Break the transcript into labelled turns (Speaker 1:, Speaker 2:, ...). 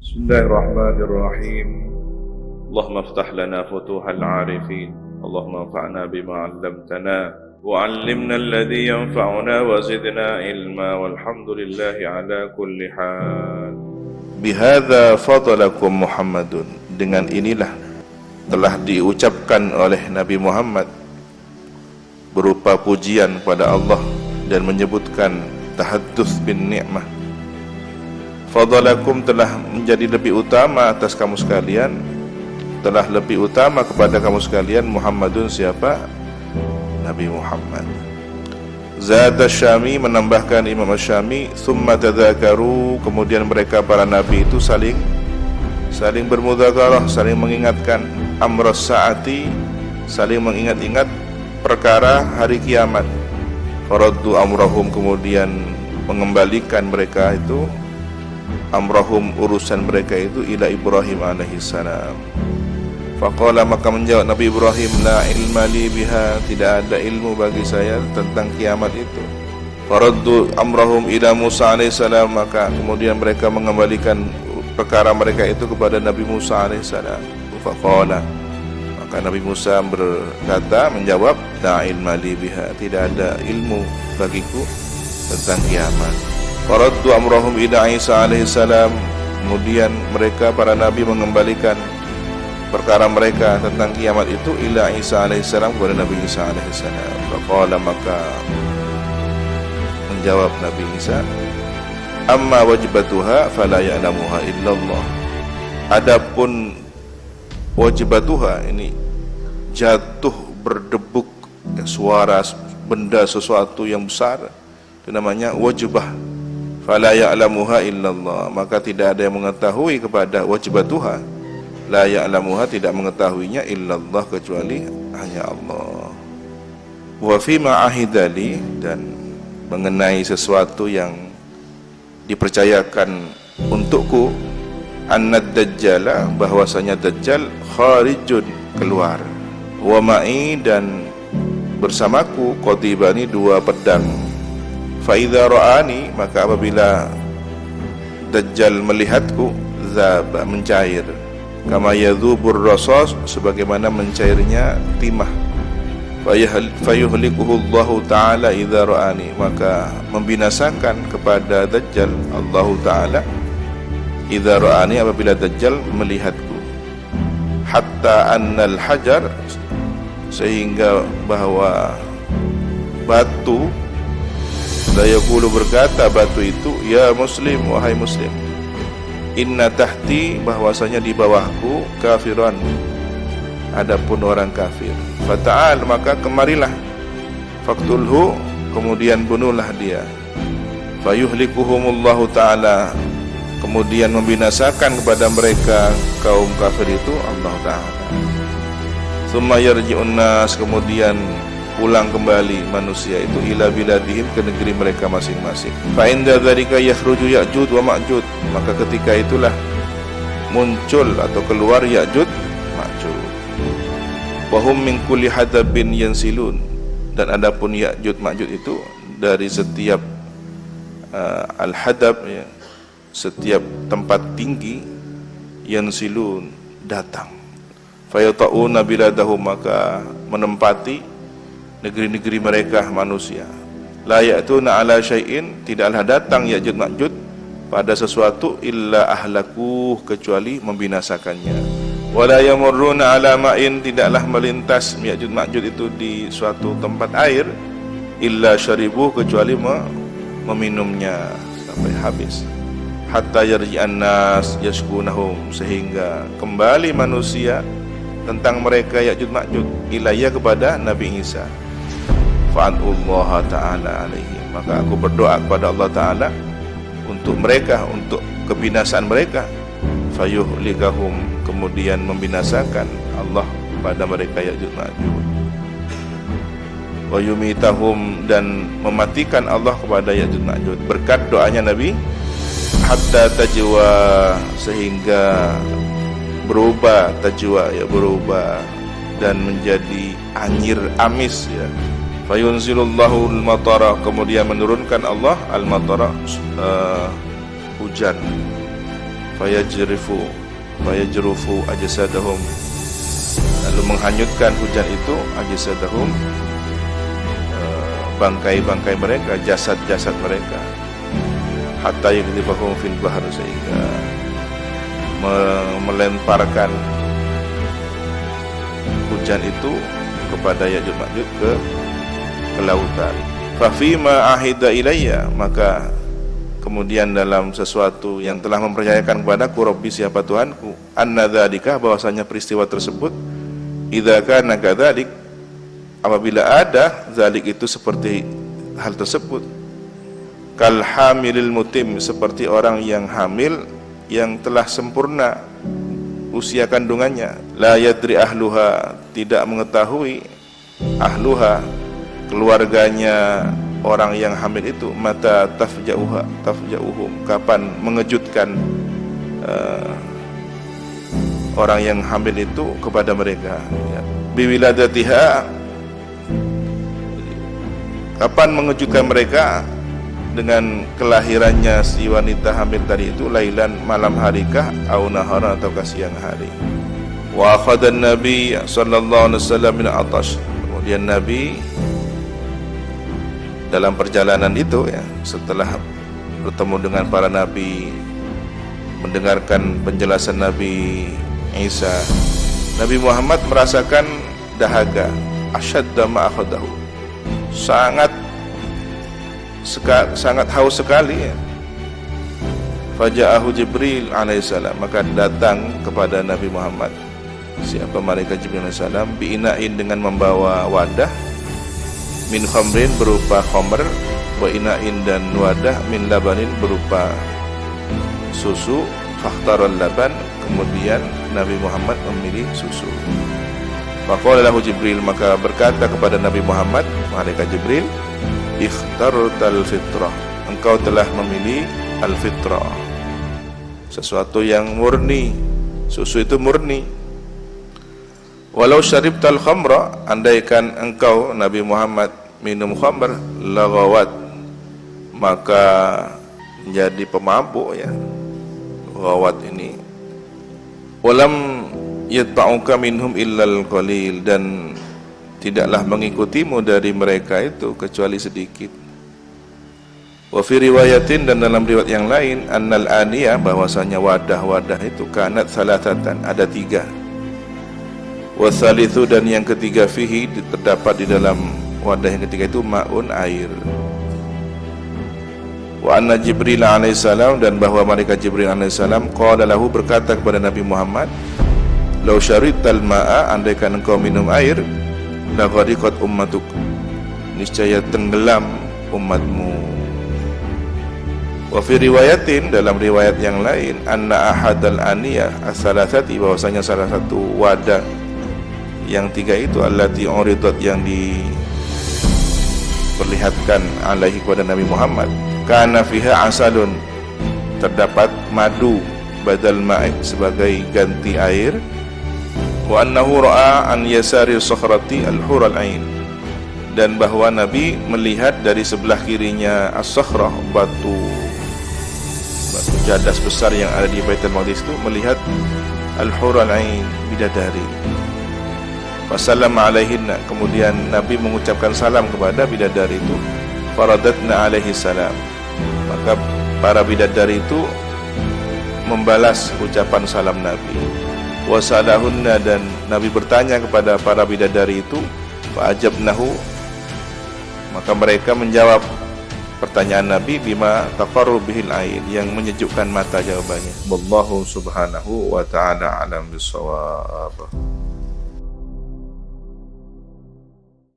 Speaker 1: Bismillahirrahmanirrahim. Allahumma aftah lana futuhal arifin. Allahumma anfa'na bima 'allamtana wa 'allimna alladhi yanfa'una wa zidna ilma walhamdulillahi ala kulli hal. Bihadza fadalakum Muhammadun. Dengan inilah telah diucapkan oleh Nabi Muhammad berupa pujian pada Allah dan menyebutkan tahaddus bin ni'mah. Fadalakum telah menjadi lebih utama atas kamu sekalian, telah lebih utama kepada kamu sekalian Muhammadun, siapa? Nabi Muhammad. Zada Syami, menambahkan Imam Syami, thumma tadzakaru, kemudian mereka para nabi itu saling bermudzakarah, saling mengingatkan amras saati, saling mengingat-ingat perkara hari kiamat. Faraddu amrahum, kemudian mengembalikan mereka itu amrahum, urusan mereka itu ila Ibrahim alaihissalam. Faqala, maka menjawab Nabi Ibrahim, la ilma li biha, tidak ada ilmu bagi saya tentang kiamat itu. Faraddu amrahum ila Musa alaihissalam, maka kemudian mereka mengembalikan perkara mereka itu kepada Nabi Musa alaihissalam. Faqala, maka Nabi Musa berkata, menjawab, la ilma li biha, tidak ada ilmu bagiku tentang kiamat. Faraddu amrahum ila Isa alaihissalam, kemudian mereka para nabi mengembalikan perkara mereka tentang kiamat itu ila Isa alaihissalam, kepada Nabi Isa alaihissalam. Faqala, maka menjawab Nabi Isa, amma wajibatuha fala ya'lamuha illallah. Adapun wajibatuha, ini jatuh berdebuk suara benda sesuatu yang besar, itu namanya wajibah. Fala ya'lamuha illallah, maka tidak ada yang mengetahui kepada wajibatuha, la ya'lamuha, tidak mengetahuinya, illallah, kecuali hanya Allah. Wa fi ma'ahidali, dan mengenai sesuatu yang dipercayakan untukku, annad dajjala, bahwasanya dajjal kharijun, keluar, wa ma'i, dan bersamaku qadibani, dua pedang. Fa idza ra'ani, maka apabila dajjal melihatku, zaba, mencair, kama yadzubur rasas, sebagaimana mencairnya timah. Fayuhlikuhu Allah Ta'ala idza ra'ani, maka membinasakan kepada dajjal Allah Ta'ala idza ra'ani, apabila dajjal melihatku. Hatta annal hajar, sehingga bahwa batu, la yaqulu, berkata batu itu, ya muslim, wahai muslim, inna tahti, bahwasanya di bawahku, kafiran, adapun orang kafir. Fata'al, maka kemarilah, faktulhu, kemudian bunuhlah dia. Fayuhlikuhumullahu ta'ala, kemudian membinasakan kepada mereka kaum kafir itu Allah Ta'ala. Summa yarji'un nas, kemudian pulang kembali manusia itu ila biladihim, ke negeri mereka masing-masing. Fa inda dzalika yakhruju Ya'juj wa Ma'juj, maka ketika itulah muncul atau keluar Ya'juj Ma'juj. Wa hum min kulli hadabin yansilun, dan adapun Ya'juj Ma'juj itu dari setiap al-hadab, ya, setiap tempat tinggi, yansilun, datang. Fayata'una biladahum, maka menempati negeri-negeri mereka manusia. La ya'tuna ala syai'in, tidaklah datang Ya'juj Ma'juj pada sesuatu, illa ahlaku, kecuali membinasakannya. Wala yamurruna ala ma'in, tidaklah melintas Ya'juj Ma'juj itu di suatu tempat air, illa syaribu, kecuali meminumnya sampai habis. Hatta yarji'an nas yashkunahum, sehingga kembali manusia tentang mereka Ya'juj Ma'juj ilayya, kepada Nabi Isa. Fa'adullah ta'ala alaihim, maka aku berdoa kepada Allah Ta'ala untuk mereka, untuk kebinasaan mereka. Fayuhlikahum, kemudian membinasakan Allah pada mereka Ya'juj Ma'juj. Wa yumitahum, dan mematikan Allah kepada Ya'juj Ma'juj, berkat doanya Nabi. Hatta tajwa, sehingga berubah, tajwa, ya, berubah dan menjadi anyir amis, ya. Fayunzilullahu al-matara, kemudian menurunkan Allah al-matara, hujan. fayajrufu ajsadahum, lalu menghanyutkan hujan itu ajsadahum, bangkai-bangkai mereka, jasad-jasad mereka, hatta yaghdifahum fil bahr, sehingga melemparkan hujan itu kepada Ya'juj Ma'juj ke lautan. Fa fima ahida ilayya, maka kemudian dalam sesuatu yang telah mempercayakan kepadaku, Rabbi, siapa Tuhanku, anna dzalika, bahwasanya peristiwa tersebut, idza kana kadzalik, apabila ada zalik itu seperti hal tersebut, kal hamilil mutim, seperti orang yang hamil yang telah sempurna usia kandungannya, la yadri ahluha, tidak mengetahui ahluha, keluarganya orang yang hamil itu, mata tafja'uhum, kapan mengejutkan orang yang hamil itu kepada mereka, ya. Biwiladatiha, kapan mengejutkan mereka dengan kelahirannya si wanita hamil tadi itu, lailan, malam harikah, au naharan, ataukah siang hari. Wa akhadha an-nabi sallallahu alaihi wasallam min atash, kemudian Nabi dalam perjalanan itu, ya, setelah bertemu dengan para nabi, mendengarkan penjelasan Nabi Isa, Nabi Muhammad merasakan dahaga, asyadda ma akhadahu, sangat haus sekali, ya. Faja'ahu Jibril alaihissalam, maka datang kepada Nabi Muhammad siapa malaikat Jibril alaihissalam, bi'ina'in, dengan membawa wadah, min khamrin, berupa khamr, wa ina'in, dan wadah, min labanin, berupa susu, fakhtaral laban, kemudian Nabi Muhammad memilih susu. Faqala lahu Jibril, maka berkata kepada Nabi Muhammad malaikat Jibril, ikhtartal fitrah, engkau telah memilih al-fitrah, sesuatu yang murni, susu itu murni. Walau syaribtal khamra, andaikan engkau Nabi Muhammad minum khamr, laghawat, maka menjadi pemabuk, ya, ghawat ini. Walam yatba'uka minhum illal qalil, dan tidaklah mengikutimu dari mereka itu kecuali sedikit. Wa fi riwayatin, dan dalam riwayat yang lain, annal aniyah, bahwasanya wadah-wadah itu, kanat salatatan, ada 3. Wa tsalitsu, dan yang ketiga, fihi, terdapat di dalam wadah yang ketiga itu, ma'un, air. Wa anna Jibril alaihissalam, dan bahwa malaikat Jibril alaihissalam, qala lahu, berkata kepada Nabi Muhammad, law syarital ma'a, andaikan engkau minum air, la ghariqat ummatuk, niscaya tenggelam umatmu. Wa fi riwayatin, dalam riwayat yang lain, anna ahadal aniyah as-salasati, bahwasanya salah satu wadah yang 3 itu, allati uridat, yang diperlihatkan alaihi, kepada Nabi Muhammad, kana fiha asalun, terdapat madu, badal ma'i, sebagai ganti air. Wa annahu ra'a an yasari sakhrati al-hural ain, dan bahwa Nabi melihat dari sebelah kirinya as-sakhrah, batu jadas besar yang ada di Baitul Maqdis itu, melihat al-hural ain, bidadari. Wasallama alaihinna, kemudian Nabi mengucapkan salam kepada bidadari itu. Faradatna alaihi salam, maka para bidadari itu membalas ucapan salam Nabi. Wasalahunna, dan Nabi bertanya kepada para bidadari itu, fa'ajabnahu, maka mereka menjawab pertanyaan Nabi, bima taqarru bihil ain, yang menyejukkan mata jawabannya. Wallahu subhanahu wa ta'ala alam bisawab.